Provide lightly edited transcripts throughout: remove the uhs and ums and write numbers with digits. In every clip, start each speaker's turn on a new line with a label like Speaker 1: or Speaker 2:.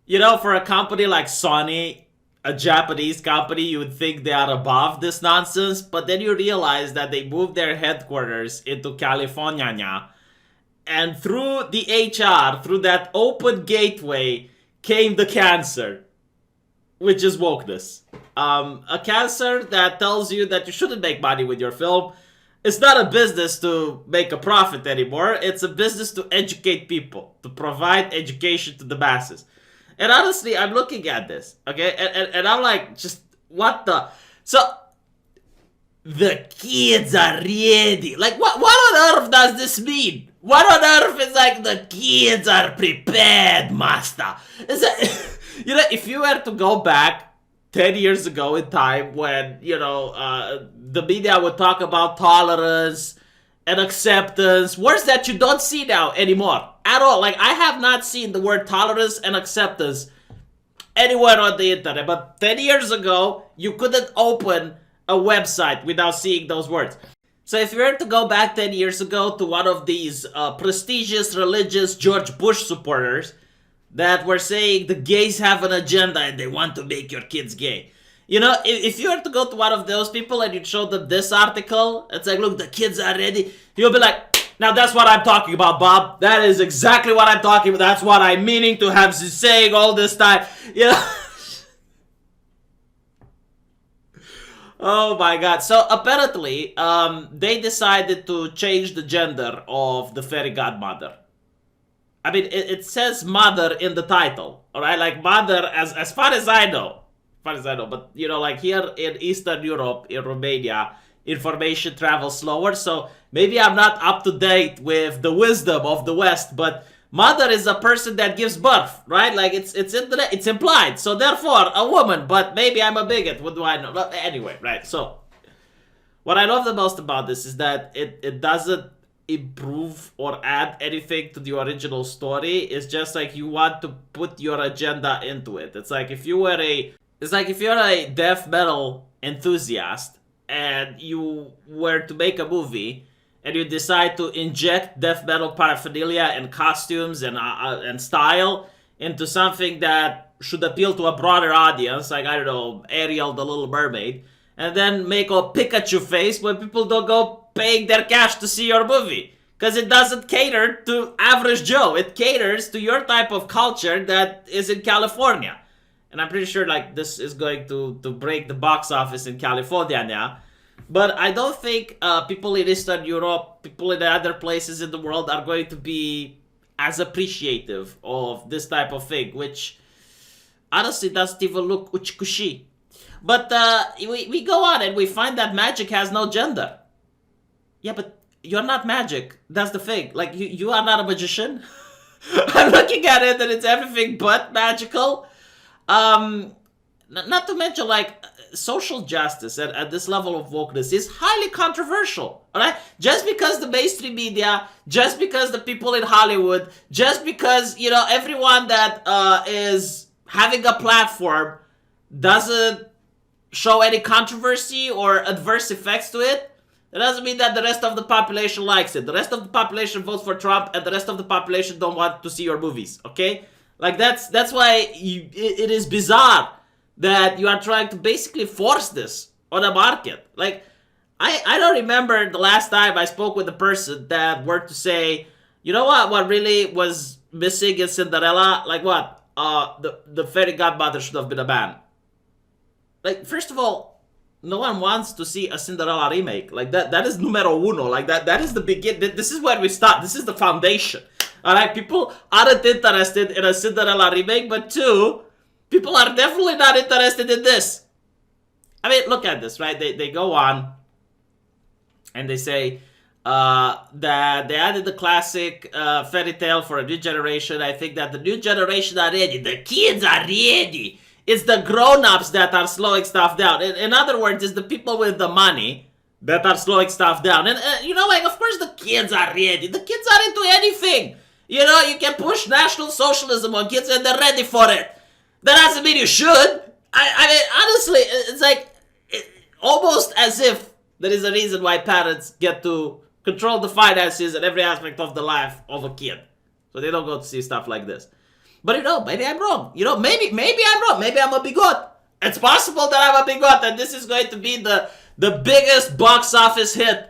Speaker 1: For a company like Sony, a Japanese company, you would think they are above this nonsense, but then you realize that they moved their headquarters into California now. And through the HR, through that open gateway, came the cancer, which is wokeness. A cancer that tells you that you shouldn't make money with your film. It's not a business to make a profit anymore. It's a business to educate people, to provide education to the masses. And honestly, I'm looking at this, okay? And I'm like, just, what the? So, the kids are ready. Like, what on earth does this mean? What on earth is like, the kids are prepared, master? Is that, if you were to go back 10 years ago in time when, the media would talk about tolerance and acceptance, words that you don't see now anymore at all. Like, I have not seen the word tolerance and acceptance anywhere on the internet. But 10 years ago, you couldn't open a website without seeing those words. So if you were to go back 10 years ago to one of these prestigious religious George Bush supporters that were saying the gays have an agenda and they want to make your kids gay. If you were to go to one of those people and you'd show them this article, it's like, look, the kids are ready. You'll be like, now that's what I'm talking about, Bob. That is exactly what I'm talking about. That's what I'm meaning to have saying all this time. Oh my god. So apparently, they decided to change the gender of the fairy godmother. I mean, it says mother in the title, alright? Like mother, as far as I know. But, like here in Eastern Europe, in Romania, information travels slower. So maybe I'm not up to date with the wisdom of the West, but mother is a person that gives birth, right? Like it's implied. So therefore, a woman, but maybe I'm a bigot. What do I know? Anyway, right? So what I love the most about this is that it doesn't improve or add anything to the original story. It's just like you want to put your agenda into it. It's like if you're a death metal enthusiast and you were to make a movie and you decide to inject death metal paraphernalia and costumes and style into something that should appeal to a broader audience, like, I don't know, Ariel the Little Mermaid, and then make a Pikachu face when people don't go paying their cash to see your movie. Because it doesn't cater to average Joe. It caters to your type of culture that is in California. And I'm pretty sure, like, this is going to break the box office in California now. But I don't think people in Eastern Europe, people in other places in the world are going to be as appreciative of this type of thing, which honestly doesn't even look uchkushi. But we go on and we find that magic has no gender. Yeah, but you're not magic. That's the thing. Like, you are not a magician. I'm looking at it and it's everything but magical. Not to mention, like, social justice at this level of wokeness is highly controversial, alright? Just because the mainstream media, just because the people in Hollywood, just because, everyone that is having a platform doesn't show any controversy or adverse effects to it, that doesn't mean that the rest of the population likes it. The rest of the population votes for Trump and the rest of the population don't want to see your movies, okay? Like, that's why it is bizarre that you are trying to basically force this on the market. Like, I don't remember the last time I spoke with a person that were to say, you know what really was missing in Cinderella? Like what? The fairy godmother should have been a man. Like, first of all, no one wants to see a Cinderella remake. Like, that is numero uno. Like, that is the begin. This is where we start. This is the foundation. Alright, people aren't interested in a Cinderella remake, but two, people are definitely not interested in this. I mean, look at this, right? They go on and they say that they added the classic fairy tale for a new generation. I think that the new generation are ready. The kids are ready. It's the grown-ups that are slowing stuff down. In other words, it's the people with the money that are slowing stuff down. And, like, of course the kids are ready. The kids are into anything. You can push National Socialism on kids and they're ready for it. That doesn't mean you should. I mean, honestly, it's like almost as if there is a reason why parents get to control the finances and every aspect of the life of a kid. So they don't go to see stuff like this. But maybe I'm wrong. Maybe I'm wrong. Maybe I'm a bigot. It's possible that I'm a bigot, and this is going to be the biggest box office hit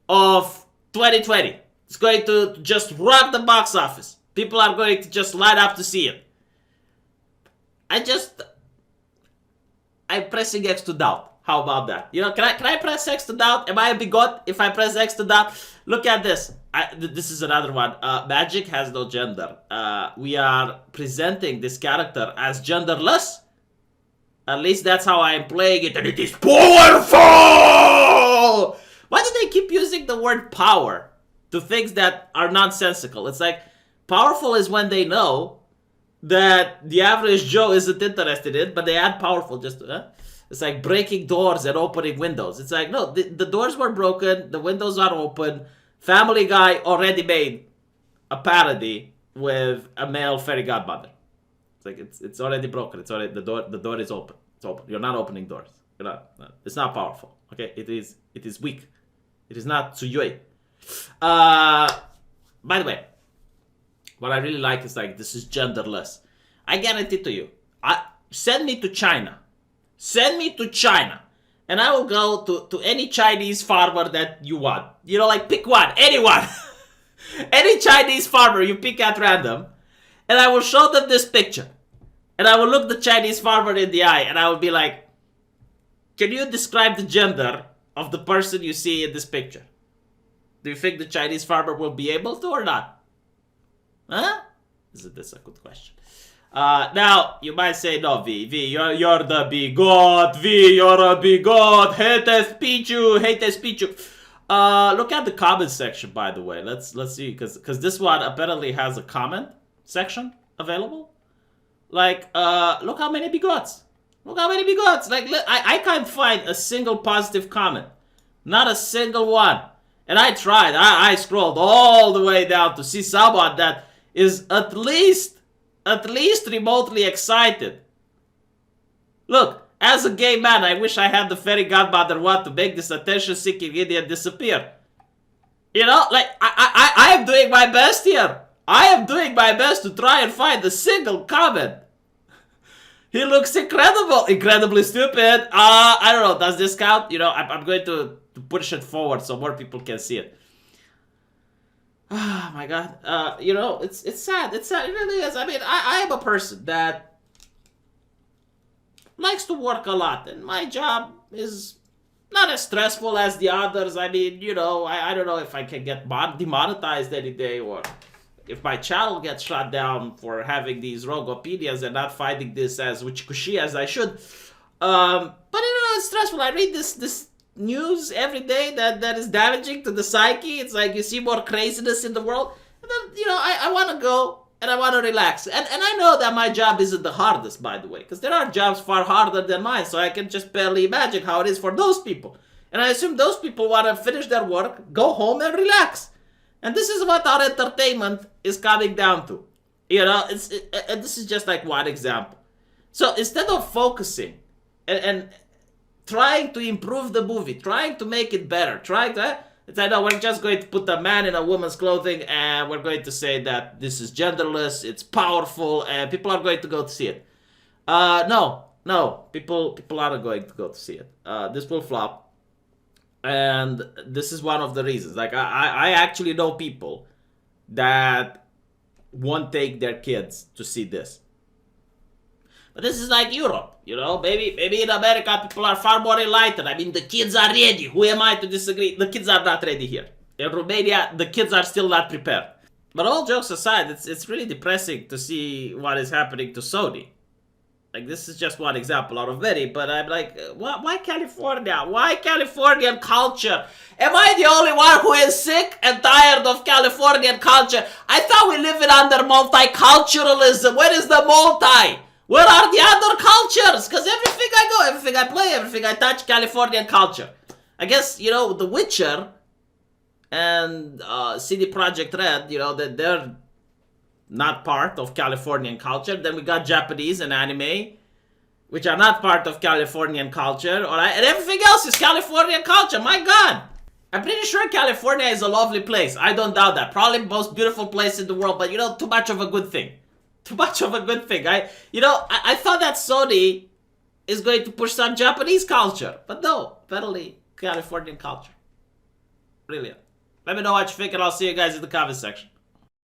Speaker 1: of 2020. It's going to just rock the box office. People are going to just line up to see it. I'm pressing X to doubt. How about that? Can I press X to doubt? Am I a bigot if I press X to doubt? Look at this. This is another one. Magic has no gender. We are presenting this character as genderless. At least that's how I'm playing it, and it is powerful! Why do they keep using the word power to things that are nonsensical? It's like, powerful is when they know that the average Joe isn't interested in it, but they add powerful just to... It's like breaking doors and opening windows. It's like, no, the doors were broken, the windows are open. Family Guy already made a parody with a male fairy godmother. It's like, it's already broken. It's already, the door is open. It's open. You're not opening doors. It's not powerful. Okay, it is weak. It is not tsuyoi. By the way, what I really like is like, this is genderless. I guarantee to you, send me to China. Send me to China. And I will go to any Chinese farmer that you want. Like pick one. Anyone. Any Chinese farmer you pick at random. And I will show them this picture. And I will look the Chinese farmer in the eye. And I will be like, can you describe the gender of the person you see in this picture? Do you think the Chinese farmer will be able to or not? Huh? Isn't this a good question? Now, you might say, no, V, you're the bigot. V, you're a bigot. Hate speech you. Look at the comment section, by the way. Let's see, because this one apparently has a comment section available. Like, look how many bigots. Like, I can't find a single positive comment. Not a single one. And I tried. I scrolled all the way down to see someone that is at least remotely excited. Look, as a gay man, I wish I had the fairy godmother want to make this attention-seeking idiot disappear. Like, I am doing my best here. I am doing my best to try and find a single comment. He looks incredibly stupid. I don't know, does this count? I'm going to push it forward so more people can see it. Oh my god. It's sad. It's sad. It really is. I mean, I am a person that likes to work a lot, and my job is not as stressful as the others. I mean, I don't know if I can get demonetized any day, or if my channel gets shut down for having these rogue opinions and not finding this as witchy as I should. But it's stressful. I read this news every day that is damaging to the psyche. It's like you see more craziness in the world, and then I want to go and I want to relax, and I know that my job isn't the hardest, by the way, because there are jobs far harder than mine, so I can just barely imagine how it is for those people. And I assume those people want to finish their work, go home and relax, and this is what our entertainment is coming down to. And this is just like one example. So instead of focusing and trying to improve the movie, trying to make it better, we're just going to put a man in a woman's clothing and we're going to say that this is genderless, it's powerful, and people are going to go to see it. No, people aren't going to go to see it. This will flop, and this is one of the reasons. Like, I actually know people that won't take their kids to see this. But this is like Europe, Maybe in America people are far more enlightened. I mean, the kids are ready. Who am I to disagree? The kids are not ready here. In Romania, the kids are still not prepared. But all jokes aside, it's really depressing to see what is happening to Sony. Like, this is just one example out of many, but I'm like, why California? Why Californian culture? Am I the only one who is sick and tired of Californian culture? I thought we live in under multiculturalism. Where is the multi? Where are the other cultures? Because everything I go, everything I play, everything I touch, Californian culture. I guess, The Witcher and CD Projekt Red, that they're not part of Californian culture. Then we got Japanese and anime, which are not part of Californian culture. All right? And everything else is Californian culture. My God. I'm pretty sure California is a lovely place. I don't doubt that. Probably the most beautiful place in the world, but too much of a good thing. Too much of a good thing. I thought that Sony is going to push some Japanese culture, but no, apparently Californian culture. Brilliant. Let me know what you think, and I'll see you guys in the comment section.